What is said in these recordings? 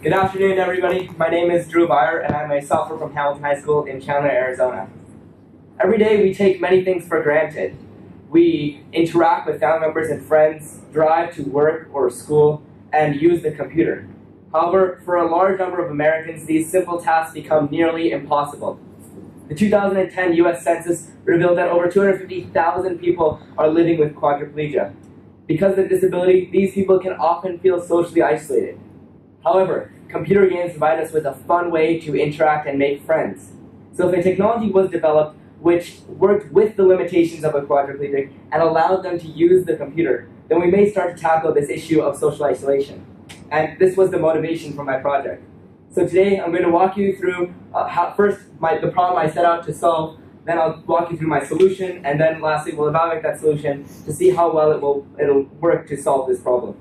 Good afternoon, everybody. My name is Dhruv Iyer, and I'm a sophomore from Hamilton High School in Chandler, Arizona. Every day, we take many things for granted. We interact with family members and friends, drive to work or school, and use the computer. However, for a large number of Americans, these simple tasks become nearly impossible. The 2010 U.S. Census revealed that over 250,000 people are living with quadriplegia. Because of disability, these people can often feel socially isolated. However, computer games provide us with a fun way to interact and make friends. So if a technology was developed which worked with the limitations of a quadriplegic and allowed them to use the computer, then we may start to tackle this issue of social isolation. And this was the motivation for my project. So today I'm going to walk you through the problem I set out to solve, then I'll walk you through my solution, and then lastly we'll evaluate that solution to see how well it'll work to solve this problem.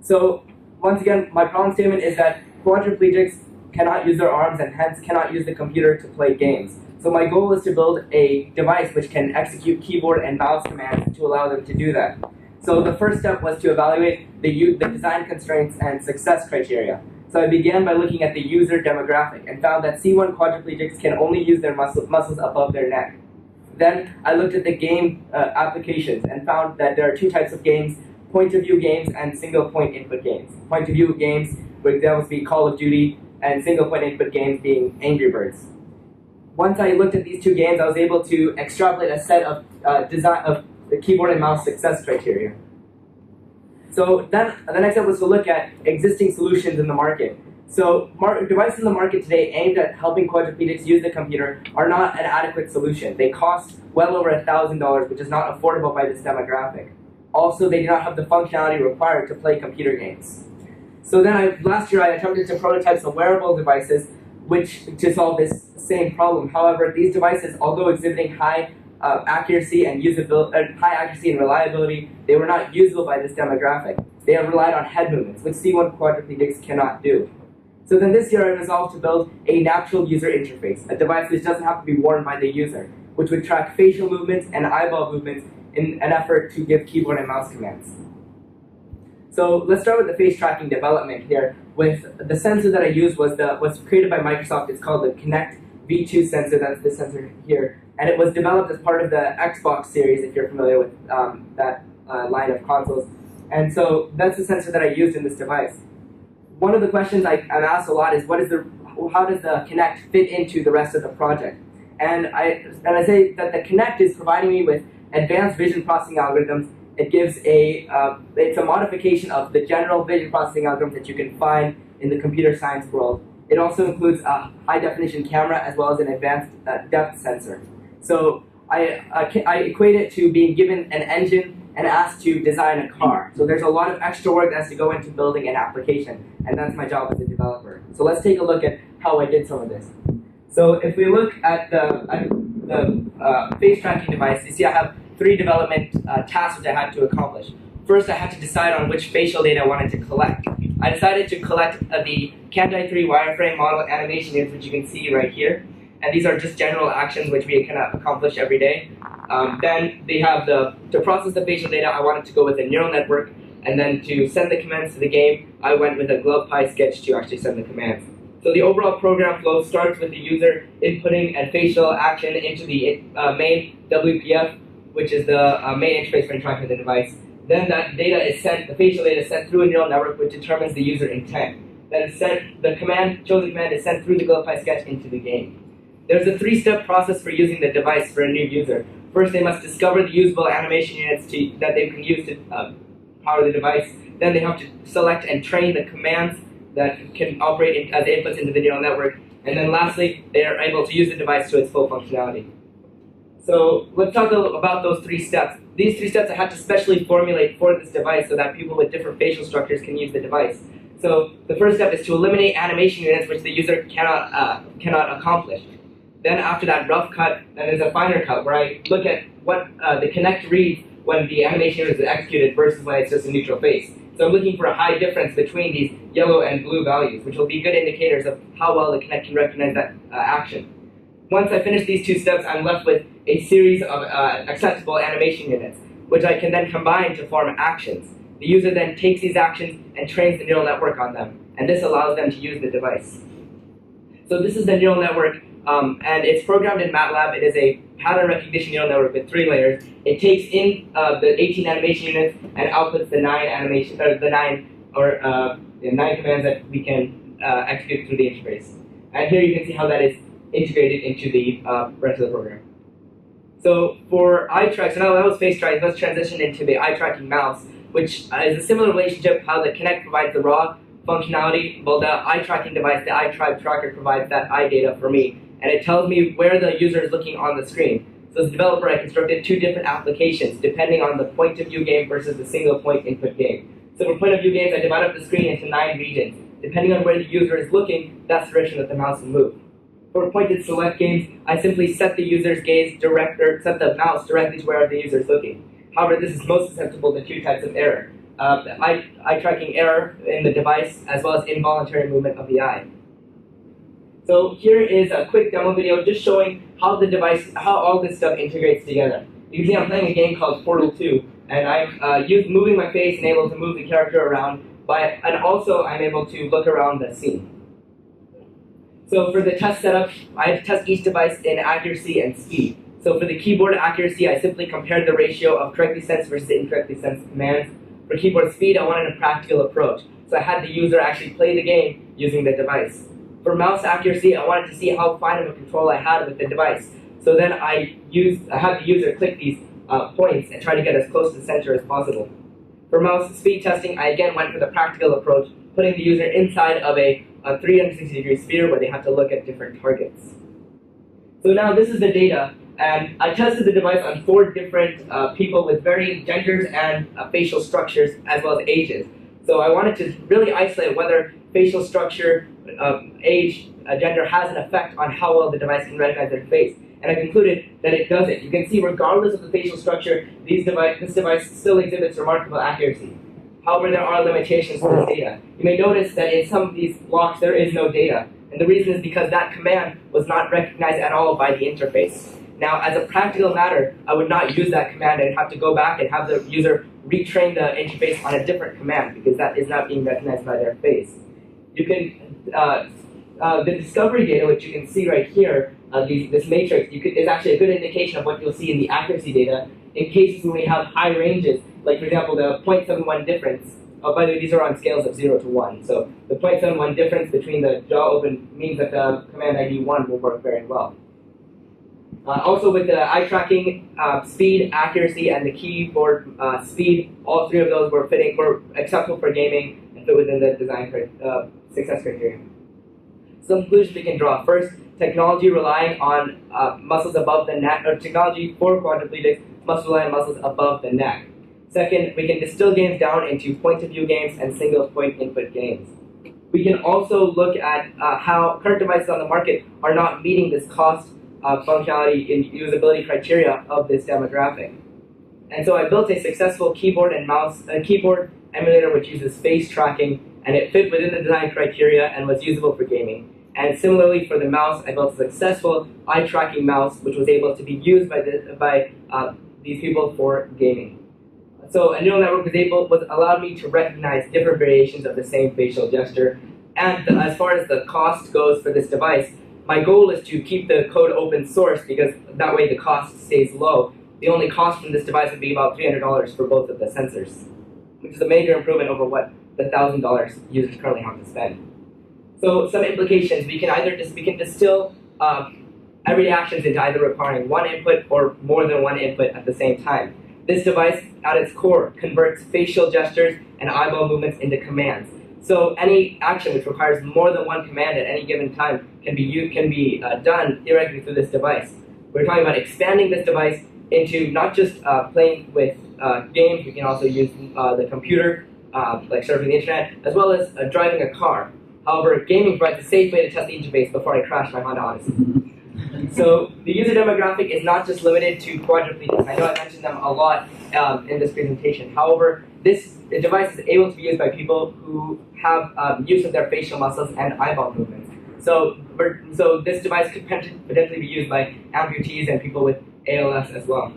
So once again, my problem statement is that quadriplegics cannot use their arms and hence cannot use the computer to play games. So my goal is to build a device which can execute keyboard and mouse commands to allow them to do that. So the first step was to evaluate the design constraints and success criteria. So I began by looking at the user demographic and found that C1 quadriplegics can only use their muscles above their neck. Then I looked at the game applications and found that there are two types of games: point-of-view games and single-point input games. Point-of-view games would examples be Call of Duty, and single-point input games being Angry Birds. Once I looked at these two games, I was able to extrapolate a set of the keyboard and mouse success criteria. So then the next step was to look at existing solutions in the market. So devices in the market today aimed at helping quadriplegics use the computer are not an adequate solution. They cost well over $1,000, which is not affordable by this demographic. Also, they do not have the functionality required to play computer games. So then last year I attempted to prototype some wearable devices to solve this same problem. However, these devices, although exhibiting high accuracy and reliability, they were not usable by this demographic. They have relied on head movements, which C1 quadriplegics cannot do. So then this year I resolved to build a natural user interface, a device which doesn't have to be worn by the user, which would track facial movements and eyeball movements in an effort to give keyboard and mouse commands. So let's start with the face tracking development here. With the sensor that I used was created by Microsoft. It's called the Kinect V2 sensor. That's the sensor here, and it was developed as part of the Xbox series, if you're familiar with that line of consoles. And so that's the sensor that I used in this device. One of the questions I'm asked a lot is, how does the Kinect fit into the rest of the project? And I say that the Kinect is providing me with advanced vision processing algorithms. It gives it's a modification of the general vision processing algorithms that you can find in the computer science world. It also includes a high-definition camera as well as an advanced depth sensor. So I equate it to being given an engine and asked to design a car. So there's a lot of extra work that has to go into building an application, and that's my job as a developer. So let's take a look at how I did some of this. So if we look at the face tracking device, you see I have three development tasks which I had to accomplish. First, I had to decide on which facial data I wanted to collect. I decided to collect the Canti 3 wireframe model animation units, which you can see right here. And these are just general actions which we can accomplish every day. Then they have to process the facial data, I wanted to go with a neural network. And then to send the commands to the game, I went with a GlovePy sketch to actually send the commands. So the overall program flow starts with the user inputting a facial action into the main WPF, which is the main interface for interacting with the device. Then that data is sent, the facial data is sent through a neural network, which determines the user intent. Then it's sent, the chosen command is sent through the GlovePy sketch into the game. There's a three-step process for using the device for a new user. First, they must discover the usable animation units that they can use to power the device. Then they have to select and train the commands that can operate as inputs into the neural network. And then lastly, they are able to use the device to its full functionality. So let's talk about those three steps. These three steps I had to specially formulate for this device so that people with different facial structures can use the device. So the first step is to eliminate animation units which the user cannot accomplish. Then after that rough cut, then there's a finer cut where I look at what the Kinect reads when the animation unit is executed versus when it's just a neutral face. So I'm looking for a high difference between these yellow and blue values, which will be good indicators of how well the Kinect can recognize that action. Once I finish these two steps, I'm left with a series of accessible animation units, which I can then combine to form actions. The user then takes these actions and trains the neural network on them. and this allows them to use the device. So this is the neural network, and it's programmed in MATLAB. It is a pattern recognition neural network with 3 layers. It takes in the 18 animation units and outputs the 9 commands that we can execute through the interface. And here you can see how that is integrated into the rest of the program. So for eye track, so now that was face tracking, let's transition into the eye tracking mouse, which is a similar relationship how the Kinect provides the raw functionality. Well, the eye tracking device, the eye tracker, provides that eye data for me, and it tells me where the user is looking on the screen. So as a developer, I constructed 2 different applications depending on the point of view game versus the single point input game. So for point of view games, I divide up the screen into 9 regions. Depending on where the user is looking, that's the direction that the mouse will move. For pointed select games, I simply set the user's gaze set the mouse directly to where the user is looking. However, this is most susceptible to 2 types of error. Eye tracking error in the device, as well as involuntary movement of the eye. So here is a quick demo video just showing how how all this stuff integrates together. You can see I'm playing a game called Portal 2, and I'm moving my face and able to move the character around, and also I'm able to look around the scene. So for the test setup, I had to test each device in accuracy and speed. So for the keyboard accuracy, I simply compared the ratio of correctly sensed versus incorrectly sensed commands. For keyboard speed, I wanted a practical approach. So I had the user actually play the game using the device. For mouse accuracy, I wanted to see how fine of a control I had with the device. So then I had the user click these points and try to get as close to the center as possible. For mouse speed testing, I again went for the practical approach, putting the user inside of a 360-degree sphere where they have to look at different targets. So now this is the data, and I tested the device on 4 different people with varying genders and facial structures as well as ages. So I wanted to really isolate whether facial structure, age, gender has an effect on how well the device can recognize their face. And I concluded that it doesn't. You can see regardless of the facial structure, this device still exhibits remarkable accuracy. However, there are limitations to this data. You may notice that in some of these blocks there is no data. And the reason is because that command was not recognized at all by the interface. Now, as a practical matter, I would not use that command. I'd have to go back and have the user retrain the interface on a different command because that is not being recognized by their face. You can, the discovery data, which you can see right here, this matrix, is actually a good indication of what you'll see in the accuracy data in cases when we have high ranges, like for example the 0.71 difference. By the way, these are on scales of 0 to 1. So the 0.71 difference between the jaw open means that the command ID 1 will work very well. Also with the eye tracking, speed, accuracy, and the keyboard speed, all 3 of those were acceptable for gaming and fit within the design success criteria. Some conclusions we can draw. First, technology relying on muscles above the neck, or technology for quadriplegics must rely on muscles above the neck. Second, we can distill games down into point-of-view games and single-point input games. We can also look at how current devices on the market are not meeting this cost, functionality, and usability criteria of this demographic. And so I built a successful keyboard and mouse, keyboard emulator which uses face tracking, and it fit within the design criteria and was usable for gaming. And similarly for the mouse, I built a successful eye tracking mouse which was able to be used by these people for gaming. So a neural network allowed me to recognize different variations of the same facial gesture. And as far as the cost goes for this device, my goal is to keep the code open source because that way the cost stays low. The only cost from this device would be about $300 for both of the sensors, which is a major improvement over what the $1,000 users currently have to spend. So some implications, we can distill everyday actions into either requiring one input or more than one input at the same time. This device, at its core, converts facial gestures and eyeball movements into commands. So any action which requires more than one command at any given time can be done theoretically through this device. We're talking about expanding this device into not just playing with games. We can also use the computer, like surfing the internet, as well as driving a car. However, gaming provides a safe way to test the interface before I crash my Honda Odyssey. So the user demographic is not just limited to quadriplegics. I know I mentioned them a lot in this presentation. However, this device is able to be used by people who have use of their facial muscles and eyeball movements. So this device could potentially be used by amputees and people with ALS as well.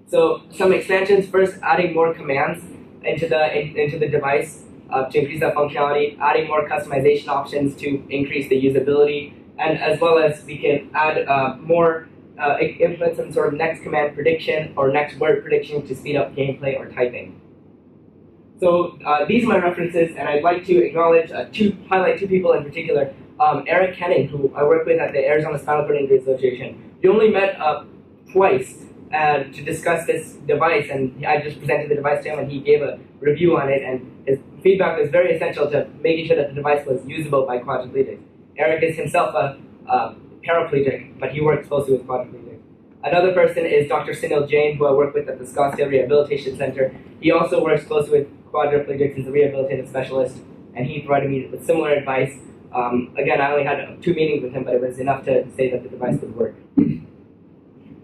So some expansions. First, adding more commands into the device. to increase that functionality, adding more customization options to increase the usability, and as well as we can add implement some sort of next command prediction or next word prediction to speed up gameplay or typing. So these are my references, and I'd like to acknowledge highlight two people in particular. Eric Henning, who I work with at the Arizona Spinal Cord Injury Association. We only met twice to discuss this device, and I just presented the device to him, and he gave a review on it, and his feedback was very essential to making sure that the device was usable by quadriplegics. Eric is himself a paraplegic, but he works closely with quadriplegics. Another person is Dr. Sunil Jain, who I work with at the Scottsdale Rehabilitation Center. He also works closely with quadriplegics as a rehabilitative specialist, and he provided me with similar advice. Again, I only had 2 meetings with him, but it was enough to say that the device would work.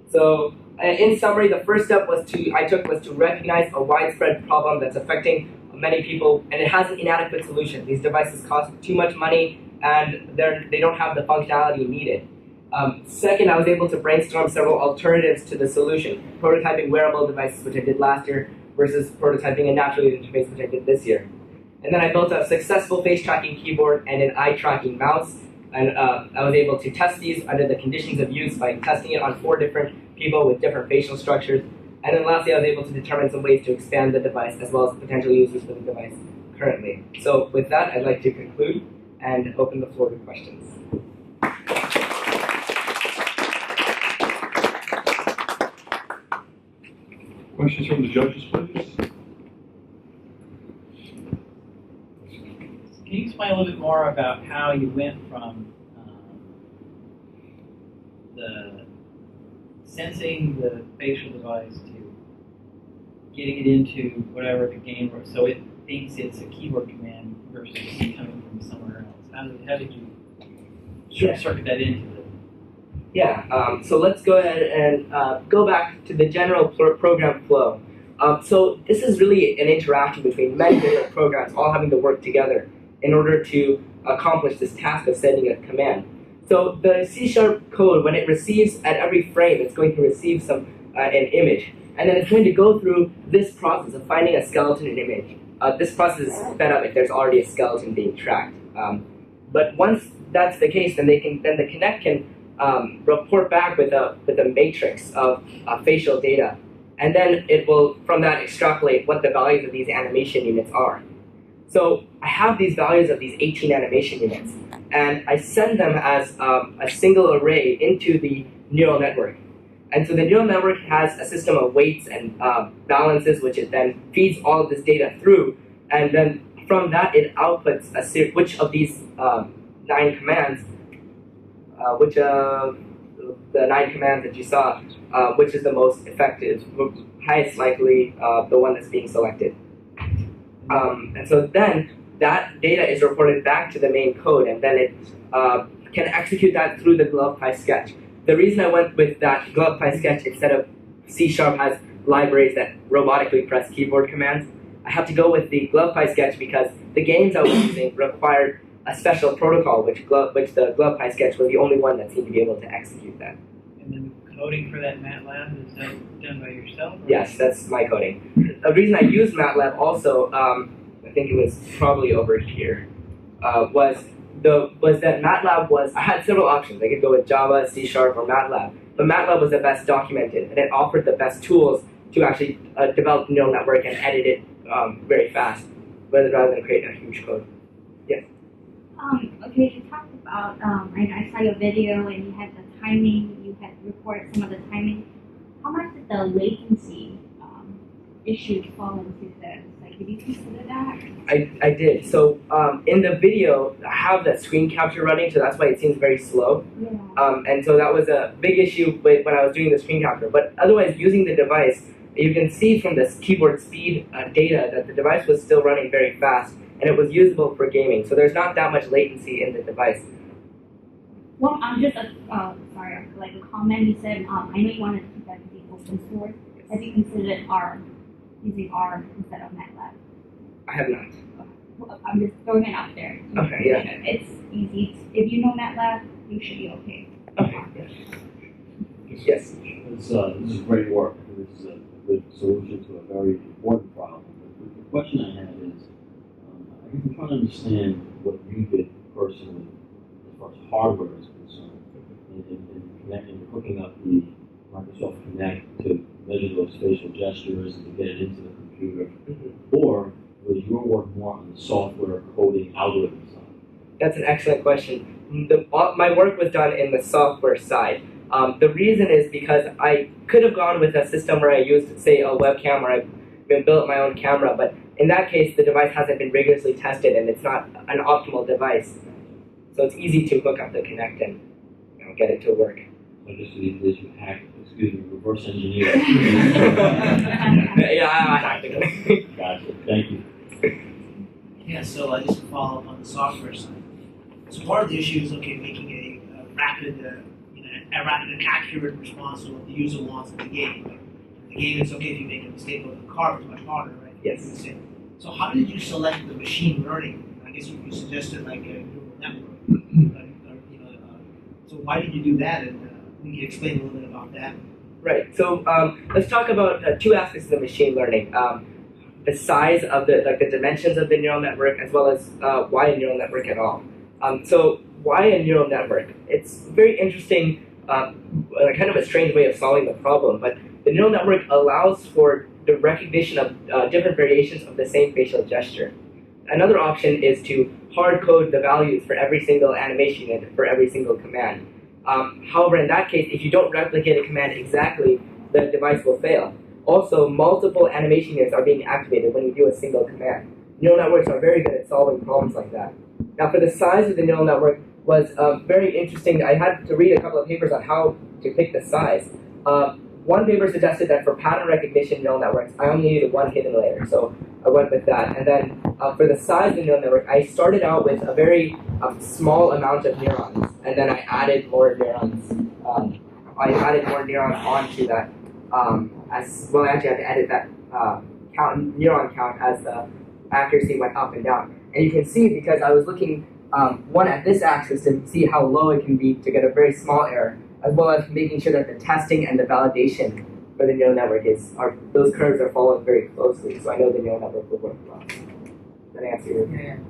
So, in summary, the first step I took was to recognize a widespread problem that's affecting many people, and it has an inadequate solution. These devices cost too much money, and they don't have the functionality needed. Second, I was able to brainstorm several alternatives to the solution, prototyping wearable devices, which I did last year, versus prototyping a natural user interface, which I did this year. And then I built a successful face tracking keyboard and an eye tracking mouse, and I was able to test these under the conditions of use by testing it on 4 different people with different facial structures. And then lastly, I was able to determine some ways to expand the device as well as potential users for the device currently. So with that, I'd like to conclude and open the floor to questions. Questions from the judges, please? Can you explain a little bit more about how you went from the sensing the facial device to getting it into whatever the game, so it thinks it's a keyboard command versus coming from somewhere else? How did you circuit that into it? Yeah, so let's go ahead and go back to the general program flow. So this is really an interaction between many different programs all having to work together in order to accomplish this task of sending a command. So the C# code, when it receives at every frame, it's going to receive an image. And then it's going to go through this process of finding a skeleton in image. This process is sped up if there's already a skeleton being tracked. But once that's the case, then the Kinect can report back with a matrix of facial data. And then it will, from that, extrapolate what the values of these animation units are. So I have these values of these 18 animation units, and I send them as a single array into the neural network. And so the neural network has a system of weights and balances, which it then feeds all of this data through, and then from that it outputs which of these 9 commands, which of the 9 commands that you saw, which is the most effective, highest likely the one that's being selected. And so then that data is reported back to the main code, and then it can execute that through the GlovePy sketch. The reason I went with that GlovePy sketch instead of C# has libraries that robotically press keyboard commands, I have to go with the GlovePy sketch because the games I was using required a special protocol, which the GlovePy sketch was the only one that seemed to be able to execute that. And then coding for that MATLAB, is that done by yourself? Yes, that's my coding. The reason I used MATLAB also, I think it was probably over here, was that MATLAB I had several options. I could go with Java, C# or MATLAB, but MATLAB was the best documented, and it offered the best tools to actually develop the neural network and edit it very fast, rather than create a huge code. Yes? Okay, you talked about, I saw your video and you had the timing, you had reported some of the timing. How much did the latency issue fall into this? Like, did you consider that? I did. So in the video, I have that screen capture running, so that's why it seems very slow. Yeah. And so that was a big issue when I was doing the screen capture. But otherwise, using the device, you can see from this keyboard speed data that the device was still running very fast, and it was usable for gaming. So there's not that much latency in the device. Well, I'm just sorry, like a comment you said. I know you wanted to keep that to be open source. Have you considered using R instead of MATLAB? I have not. Well, I'm just throwing it out there. Okay, yeah. It's easy. If you know MATLAB, you should be okay. Okay. Yes. This is great work. This is a good solution to a very important problem. The question I have is, I'm trying to understand what you did personally as far as hardware is concerned in connecting, hooking up the Microsoft Connect to measure those facial gestures and to get it into the computer. Or was your work more on the software coding algorithm side? That's an excellent question. My work was done in the software side. The reason is because I could have gone with a system where I used, say, a webcam, or I built my own camera, but in that case, the device hasn't been rigorously tested and it's not an optimal device. So it's easy to hook up the Kinect and get it to work. So just as you hack, reverse engineer. Yeah, I hacked it. Gotcha. Thank you. Yeah, so just to follow up on the software side. So part of the issue is making a rapid, a rapid and accurate response to what the user wants in the game. Like, in the game, it's okay if you make a mistake, but the car is much harder, right? Yes. So how did you select the machine learning? I guess you suggested like a neural network. So why did you do that? And we can explain a little bit about that. Right. So let's talk about two aspects of the machine learning. The size of the dimensions of the neural network, as well as why a neural network at all. So why a neural network? It's very interesting, kind of a strange way of solving the problem, but the neural network allows for the recognition of different variations of the same facial gesture. Another option is to hard code the values for every single animation unit, for every single command. However, in that case, if you don't replicate a command exactly, the device will fail. Also, multiple animation units are being activated when you do a single command. Neural networks are very good at solving problems like that. Now, for the size of the neural network was very interesting. I had to read a couple of papers on how to pick the size. One paper suggested that for pattern recognition neural networks, I only needed one hidden layer, so I went with that. And then for the size of the neural network, I started out with a very small amount of neurons, and then I added more neurons. I added more neurons onto that. I actually had to edit that neuron count as the accuracy went up and down. And you can see, because I was looking one at this axis to see how low it can be to get a very small error, as well as making sure that the testing and the validation for the neural network those curves are following very closely, so I know the neural network will work well. Does that answer your question?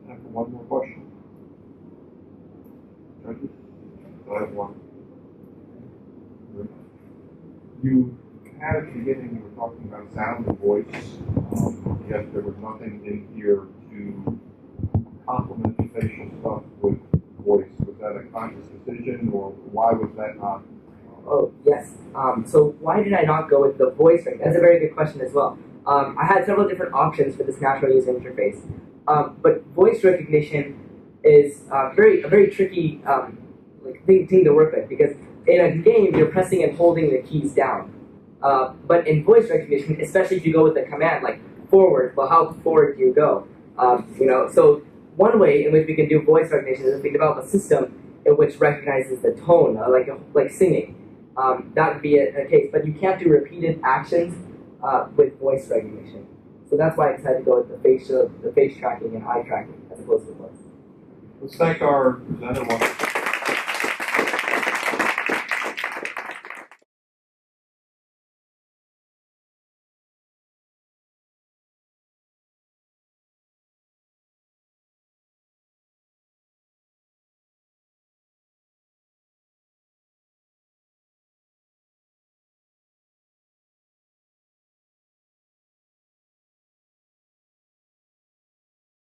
Yeah. Time for one more question. Judges? I have one. You had at the beginning, you were talking about sound and voice, yet there was nothing in here to complement the facial stuff with voice. Was that a conscious decision, or why was that not? Oh, yes. So why did I not go with the voice recognition? That's a very good question as well. I had several different options for this natural user interface. But voice recognition is a very tricky thing to work with, because in a game, you're pressing and holding the keys down. But in voice recognition, especially if you go with a command like forward, well, how forward do you go? So one way in which we can do voice recognition is if we develop a system in which recognizes the tone, like singing. That would be a case, but you can't do repeated actions with voice recognition. So that's why I decided to go with the face tracking and eye tracking as opposed to voice. Let's thank our presenter once